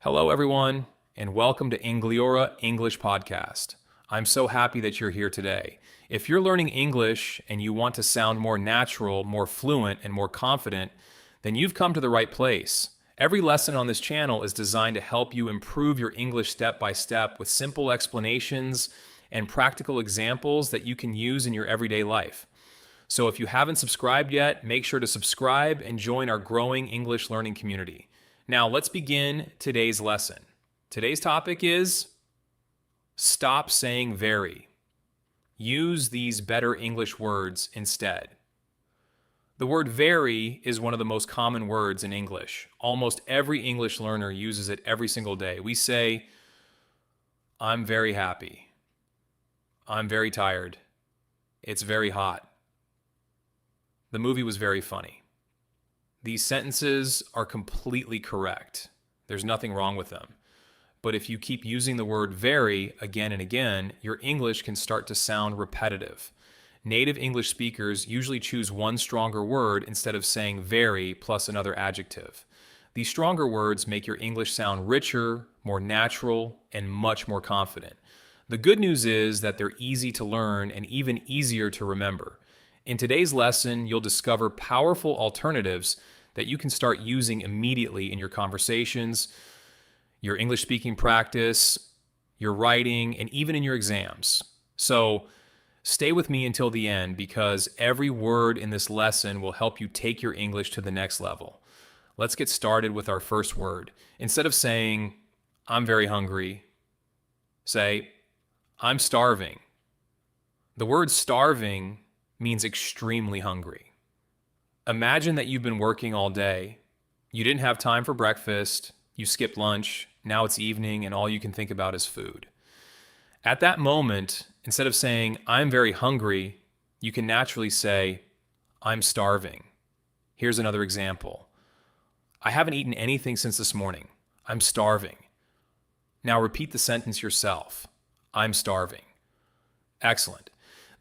Hello, everyone, and welcome to ENGLIORA English Podcast. I'm so happy that you're here today. If you're learning English and you want to sound more natural, more fluent, and more confident, then you've come to the right place. Every lesson on this channel is designed to help you improve your English step by step with simple explanations and practical examples that you can use in your everyday life. So if you haven't subscribed yet, make sure to subscribe and join our growing English learning community. Now, let's begin today's lesson. Today's topic is stop saying very. Use these better English words instead. The word very is one of the most common words in English. Almost every English learner uses it every single day. We say, I'm very happy. I'm very tired. It's very hot. The movie was very funny. These sentences are completely correct. There's nothing wrong with them. But if you keep using the word very again and again, your English can start to sound repetitive. Native English speakers usually choose one stronger word instead of saying very plus another adjective. These stronger words make your English sound richer, more natural, and much more confident. The good news is that they're easy to learn and even easier to remember. In today's lesson, you'll discover powerful alternatives that you can start using immediately in your conversations, your English speaking practice, your writing, and even in your exams. So stay with me until the end because every word in this lesson will help you take your English to the next level. Let's get started with our first word. Instead of saying, I'm very hungry, say, I'm starving. The word starving means extremely hungry. Imagine that you've been working all day. You didn't have time for breakfast. You skipped lunch. Now it's evening and all you can think about is food. At that moment, instead of saying, I'm very hungry, you can naturally say, I'm starving. Here's another example. I haven't eaten anything since this morning. I'm starving. Now repeat the sentence yourself. I'm starving. Excellent.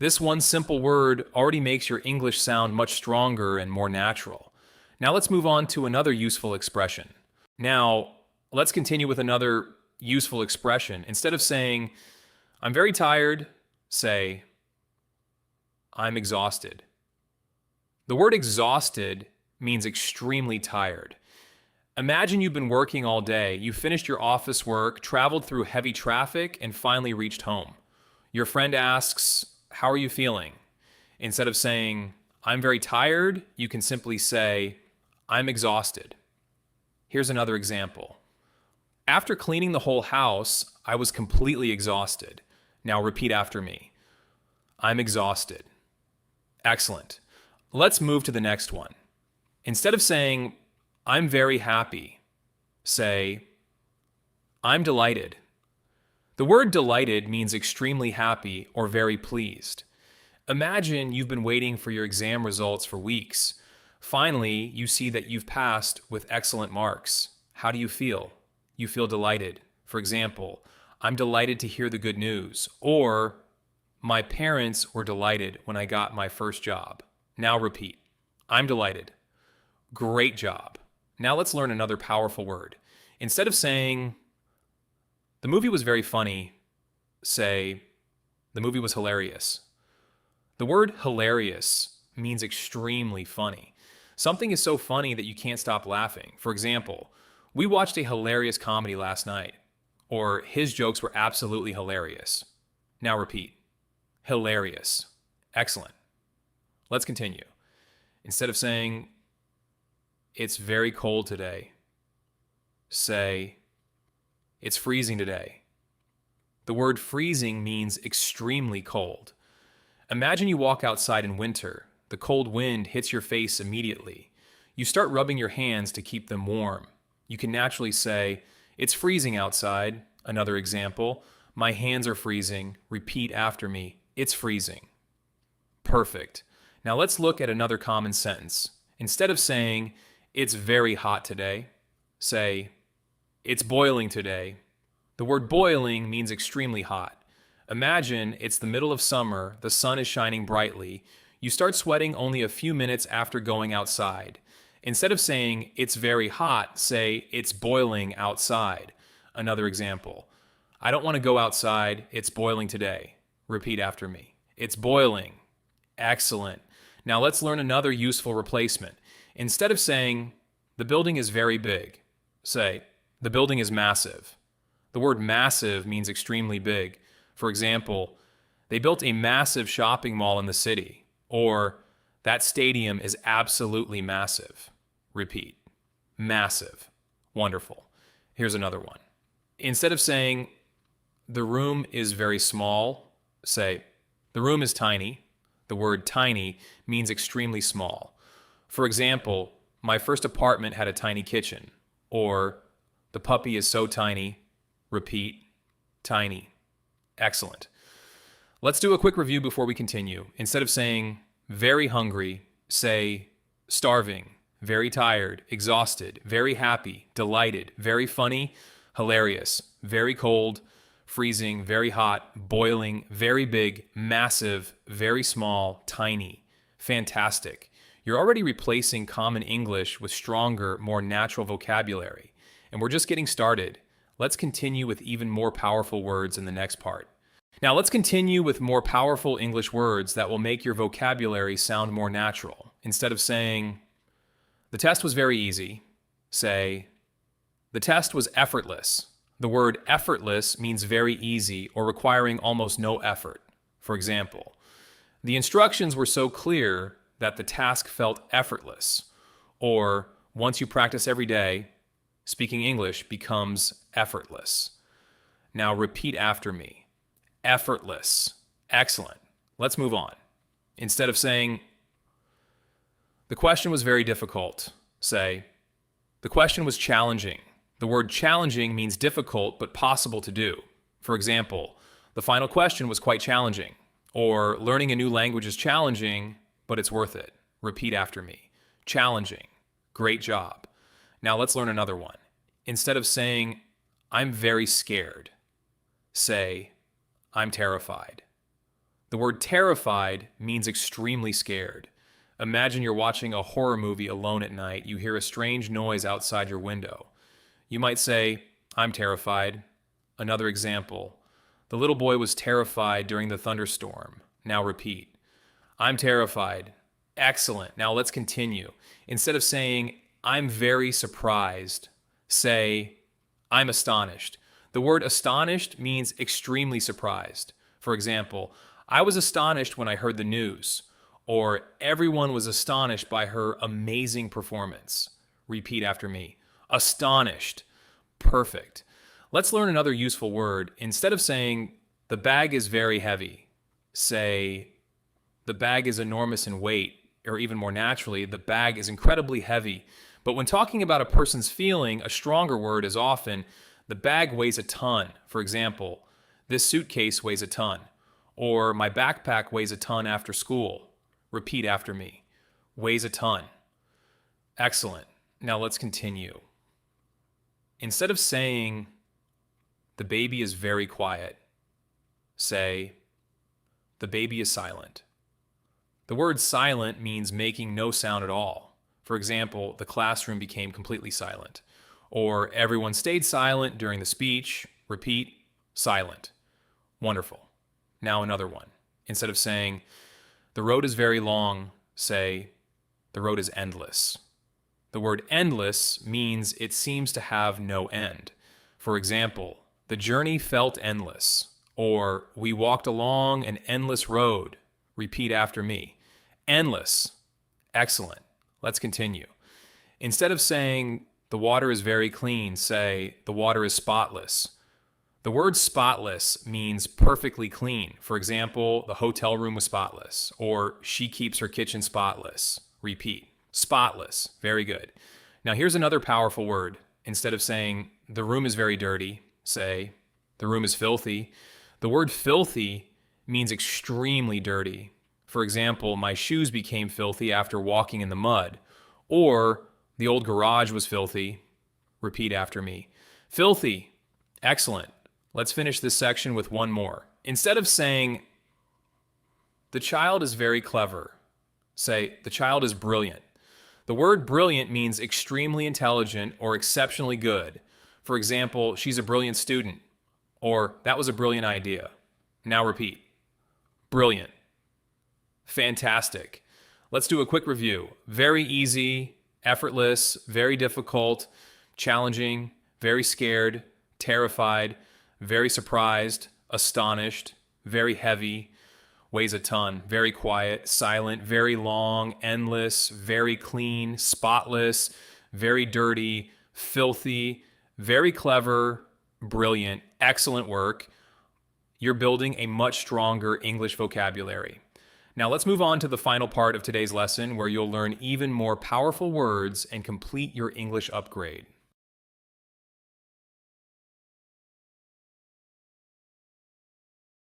This one simple word already makes your English sound much stronger and more natural. Now let's move on to another useful expression. Now, let's continue with another useful expression. Instead of saying, I'm very tired, say, I'm exhausted. The word exhausted means extremely tired. Imagine you've been working all day, you finished your office work, traveled through heavy traffic, and finally reached home. Your friend asks, how are you feeling? Instead of saying, I'm very tired, you can simply say, I'm exhausted. Here's another example. After cleaning the whole house, I was completely exhausted. Now repeat after me. I'm exhausted. Excellent. Let's move to the next one. Instead of saying, I'm very happy, say, I'm delighted. The word delighted means extremely happy or very pleased. Imagine you've been waiting for your exam results for weeks. Finally, you see that you've passed with excellent marks. How do you feel? You feel delighted. For example, I'm delighted to hear the good news. Or, my parents were delighted when I got my first job. Now repeat. I'm delighted. Great job. Now let's learn another powerful word. Instead of saying, the movie was very funny, say, the movie was hilarious. The word hilarious means extremely funny. Something is so funny that you can't stop laughing. For example, we watched a hilarious comedy last night, or his jokes were absolutely hilarious. Now repeat, hilarious. Excellent. Let's continue. Instead of saying, it's very cold today, say, it's freezing today. The word freezing means extremely cold. Imagine you walk outside in winter. The cold wind hits your face immediately. You start rubbing your hands to keep them warm. You can naturally say, it's freezing outside. Another example, my hands are freezing. Repeat after me, it's freezing. Perfect. Now let's look at another common sentence. Instead of saying, it's very hot today, say, it's boiling today. The word boiling means extremely hot. Imagine it's the middle of summer, the sun is shining brightly. You start sweating only a few minutes after going outside. Instead of saying it's very hot, say it's boiling outside. Another example. I don't want to go outside. It's boiling today. Repeat after me. It's boiling. Excellent. Now let's learn another useful replacement. Instead of saying the building is very big, say the building is massive. The word massive means extremely big. For example, they built a massive shopping mall in the city. Or that stadium is absolutely massive. Repeat. Massive. Wonderful. Here's another one. Instead of saying the room is very small, say the room is tiny. The word tiny means extremely small. For example, my first apartment had a tiny kitchen. Or the puppy is so tiny. Repeat. Tiny. Excellent. Let's do a quick review before we continue. Instead of saying very hungry, say starving, very tired, exhausted, very happy, delighted, very funny, hilarious, very cold, freezing, very hot, boiling, very big, massive, very small, tiny, fantastic. You're already replacing common English with stronger, more natural vocabulary. And we're just getting started. Let's continue with even more powerful words in the next part. Now let's continue with more powerful English words that will make your vocabulary sound more natural. Instead of saying, the test was very easy, say, the test was effortless. The word effortless means very easy or requiring almost no effort. For example, the instructions were so clear that the task felt effortless. Or once you practice every day, speaking English becomes effortless. Now repeat after me. Effortless. Excellent. Let's move on. Instead of saying, the question was very difficult, say, the question was challenging. The word challenging means difficult but possible to do. For example, the final question was quite challenging. Or learning a new language is challenging, but it's worth it. Repeat after me. Challenging. Great job. Now let's learn another one. Instead of saying, I'm very scared, say, I'm terrified. The word terrified means extremely scared. Imagine you're watching a horror movie alone at night. You hear a strange noise outside your window. You might say, I'm terrified. Another example. The little boy was terrified during the thunderstorm. Now repeat. I'm terrified. Excellent. Now let's continue. Instead of saying, I'm very surprised, say, I'm astonished. The word astonished means extremely surprised. For example, I was astonished when I heard the news. Or everyone was astonished by her amazing performance. Repeat after me. Astonished. Perfect. Let's learn another useful word. Instead of saying, the bag is very heavy, say, the bag is enormous in weight, or even more naturally, the bag is incredibly heavy. But when talking about a person's feeling, a stronger word is often, the bag weighs a ton. For example, this suitcase weighs a ton. Or my backpack weighs a ton after school. Repeat after me. Weighs a ton. Excellent. Now let's continue. Instead of saying, the baby is very quiet, say, the baby is silent. The word silent means making no sound at all. For example, the classroom became completely silent. Or everyone stayed silent during the speech. Repeat, silent. Wonderful. Now another one. Instead of saying, the road is very long, say, the road is endless. The word endless means it seems to have no end. For example, the journey felt endless. Or we walked along an endless road. Repeat after me. Endless. Excellent. Let's continue. Instead of saying, the water is very clean, say, the water is spotless. The word spotless means perfectly clean. For example, the hotel room was spotless. Or she keeps her kitchen spotless. Repeat. Spotless. Very good. Now here's another powerful word. Instead of saying, the room is very dirty, say, the room is filthy. The word filthy means extremely dirty. For example, my shoes became filthy after walking in the mud. Or the old garage was filthy. Repeat after me. Filthy. Excellent. Let's finish this section with one more. Instead of saying, the child is very clever, say, the child is brilliant. The word brilliant means extremely intelligent or exceptionally good. For example, she's a brilliant student, or that was a brilliant idea. Now repeat. Brilliant. Fantastic. Let's do a quick review. Very easy, effortless, very difficult, challenging, very scared, terrified, very surprised, astonished, very heavy, weighs a ton, very quiet, silent, very long, endless, very clean, spotless, very dirty, filthy, very clever, brilliant, excellent work. You're building a much stronger English vocabulary. Now let's move on to the final part of today's lesson where you'll learn even more powerful words and complete your English upgrade.